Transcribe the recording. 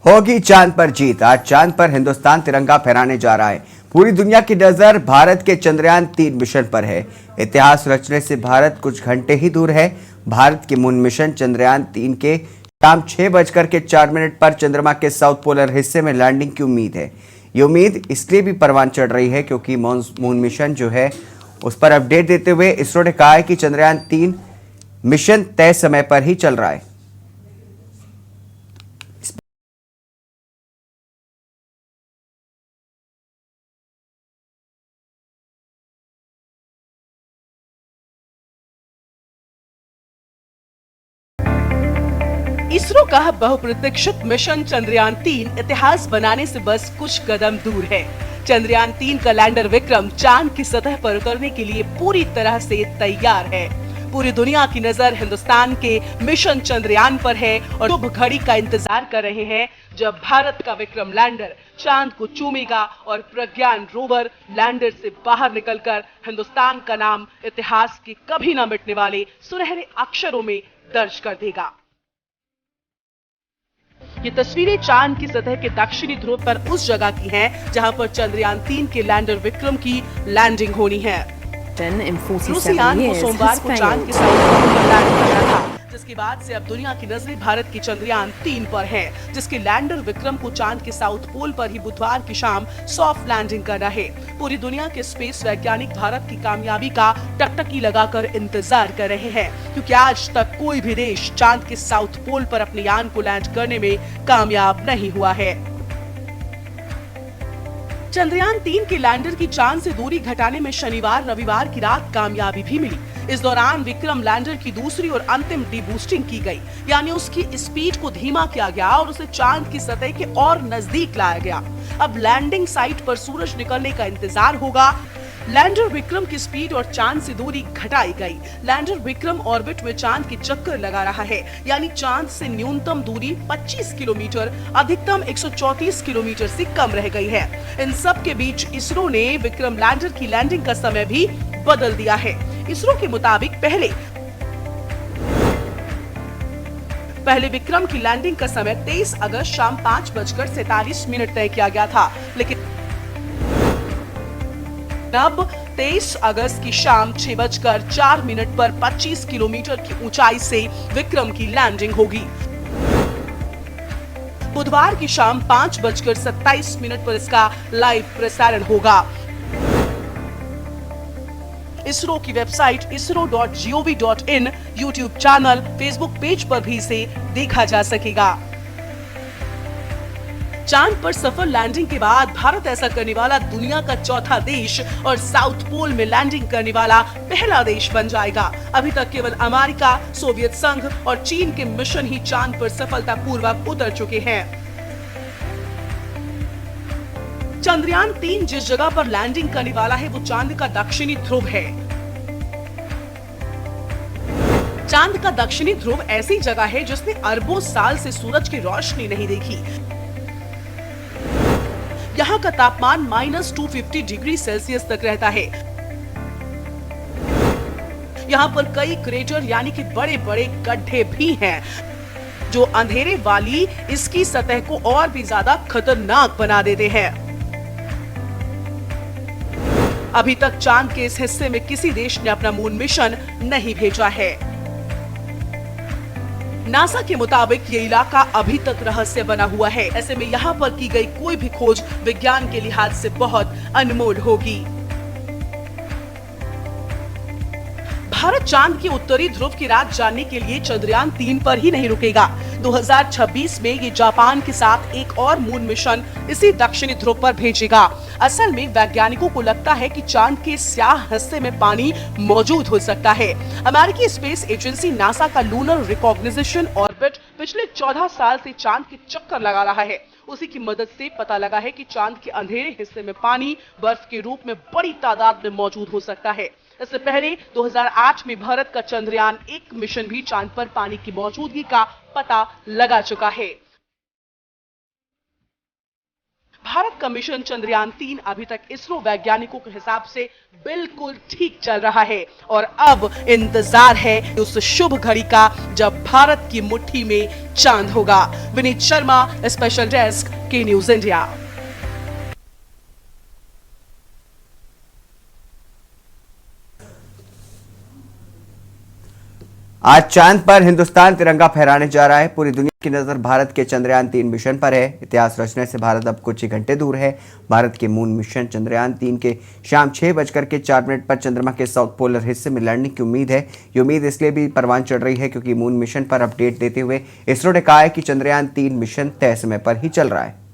होगी चांद पर जीत। आज चांद पर हिंदुस्तान तिरंगा फहराने जा रहा है। पूरी दुनिया की नजर भारत के चंद्रयान-3 मिशन पर है। इतिहास रचने से भारत कुछ घंटे ही दूर है। भारत के मून मिशन चंद्रयान-3 के शाम 6:04 पर चंद्रमा के साउथ पोलर हिस्से में लैंडिंग की उम्मीद है। ये उम्मीद इसलिए भी परवान चढ़ रही है क्योंकि मून मिशन जो है उस पर अपडेट देते हुए इसरो ने कहा है कि चंद्रयान-3 मिशन तय समय पर ही चल रहा है। इसरो का बहुप्रतीक्षित मिशन चंद्रयान-3 इतिहास बनाने से बस कुछ कदम दूर है। चंद्रयान-3 का लैंडर विक्रम चांद की सतह पर उतरने के लिए पूरी तरह से तैयार है। पूरी दुनिया की नजर हिंदुस्तान के मिशन चंद्रयान पर है और शुभ घड़ी का इंतजार कर रहे हैं जब भारत का विक्रम लैंडर चांद को चूमेगा और प्रज्ञान रोवर लैंडर से बाहर निकलकर हिंदुस्तान का नाम इतिहास के कभी न मिटने वाले सुनहरे अक्षरों में दर्ज कर देगा। ये तस्वीरें चांद की सतह के दक्षिणी ध्रुव पर उस जगह की हैं जहां पर चंद्रयान-3 के लैंडर विक्रम की लैंडिंग होनी है। रूसी यान को सोमवार को चांद के साउथ पोल पर लैंड किया था, जिसके बाद से अब दुनिया की नजरें भारत की चंद्रयान-3 पर हैं, जिसके लैंडर विक्रम को चांद के साउथ पोल पर ही बुधवार की शाम सॉफ्ट लैंडिंग करना है। पूरी दुनिया के स्पेस वैज्ञानिक भारत की कामयाबी का टकटकी लगाकर इंतजार कर रहे हैं, क्योंकि आज तक कोई भी देश चांद के साउथ पोल पर अपने यान को लैंड करने में कामयाब नहीं हुआ है। चंद्रयान-3 के लैंडर की चांद से दूरी घटाने में शनिवार रविवार की रात कामयाबी भी मिली। इस दौरान विक्रम लैंडर की दूसरी और अंतिम डीबूस्टिंग की गई, यानी उसकी स्पीड को धीमा किया गया और उसे चांद की सतह के और नजदीक लाया गया। अब लैंडिंग साइट पर सूरज निकलने का इंतजार होगा। लैंडर विक्रम की स्पीड और चांद से दूरी घटाई गई। लैंडर विक्रम ऑर्बिट में चांद के चक्कर लगा रहा है, यानी चांद से न्यूनतम दूरी 25 किलोमीटर, अधिकतम 134 किलोमीटर से कम रह गई है। इन सब के बीच इसरो ने विक्रम लैंडर की लैंडिंग का समय भी बदल दिया है। इसरो के मुताबिक पहले विक्रम की लैंडिंग का समय 23 अगस्त शाम 5:47 तय किया गया था, लेकिन अब 23 अगस्त की शाम 6:04 पर 25 किलोमीटर की ऊंचाई से विक्रम की लैंडिंग होगी। बुधवार की शाम 5:27 पर इसका लाइव प्रसारण होगा। इसरो की website isro.gov.in, YouTube channel, Facebook page पर भी इसे देखा जा सकेगा। चांद पर सफल लैंडिंग के बाद भारत ऐसा करने वाला दुनिया का चौथा देश और साउथ पोल में लैंडिंग करने वाला पहला देश बन जाएगा। अभी तक केवल अमेरिका, सोवियत संघ और चीन के मिशन ही चांद पर सफलतापूर्वक उतर चुके हैं। चंद्रयान-3 जिस जगह पर लैंडिंग करने वाला है वो चांद का दक्षिणी ध्रुव है। चांद का दक्षिणी ध्रुव ऐसी जगह है जिसने अरबों साल से सूरज की रोशनी नहीं देखी। यहाँ का तापमान -250 डिग्री सेल्सियस तक रहता है। यहाँ पर कई क्रेटर यानी कि बड़े बड़े गड्ढे भी हैं, जो अंधेरे वाली इसकी सतह को और भी ज्यादा खतरनाक बना देते हैं। अभी तक चांद के इस हिस्से में किसी देश ने अपना मून मिशन नहीं भेजा है। नासा के मुताबिक ये इलाका अभी तक रहस्य बना हुआ है। ऐसे में यहाँ पर की गई कोई भी खोज विज्ञान के लिहाज से बहुत अनमोल होगी। भारत चांद के उत्तरी ध्रुव की राज जानने के लिए चंद्रयान-3 पर ही नहीं रुकेगा। 2026 में ये जापान के साथ एक और मून मिशन इसी दक्षिणी ध्रुव पर भेजेगा। असल में वैज्ञानिकों को लगता है कि चांद के स्याह हिस्से में पानी मौजूद हो सकता है। अमेरिकी स्पेस एजेंसी नासा का लूनर रिकॉग्निशन ऑर्बिट पिछले 14 साल से चांद के चक्कर लगा रहा है। उसी की मदद से पता लगा है कि चांद के अंधेरे हिस्से में पानी बर्फ के रूप में बड़ी तादाद में मौजूद हो सकता है। इससे पहले 2008 में भारत का चंद्रयान-1 मिशन भी चांद पर पानी की मौजूदगी का पता लगा चुका है। भारत का मिशन चंद्रयान-3 अभी तक इसरो वैज्ञानिकों के हिसाब से बिल्कुल ठीक चल रहा है और अब इंतजार है उस शुभ घड़ी का जब भारत की मुट्ठी में चांद होगा। विनीत शर्मा, स्पेशल डेस्क, के न्यूज इंडिया। आज चांद पर हिंदुस्तान तिरंगा फहराने जा रहा है। पूरी दुनिया की नजर भारत के चंद्रयान-3 मिशन पर है। इतिहास रचने से भारत अब कुछ ही घंटे दूर है। भारत के मून मिशन चंद्रयान-3 के शाम 6:04 पर चंद्रमा के साउथ पोलर हिस्से में लड़ने की उम्मीद है। ये उम्मीद इसलिए भी परवान चढ़ रही है क्योंकि मून मिशन पर अपडेट देते हुए इसरो ने कहा है कि चंद्रयान-3 मिशन तय समय पर ही चल रहा है।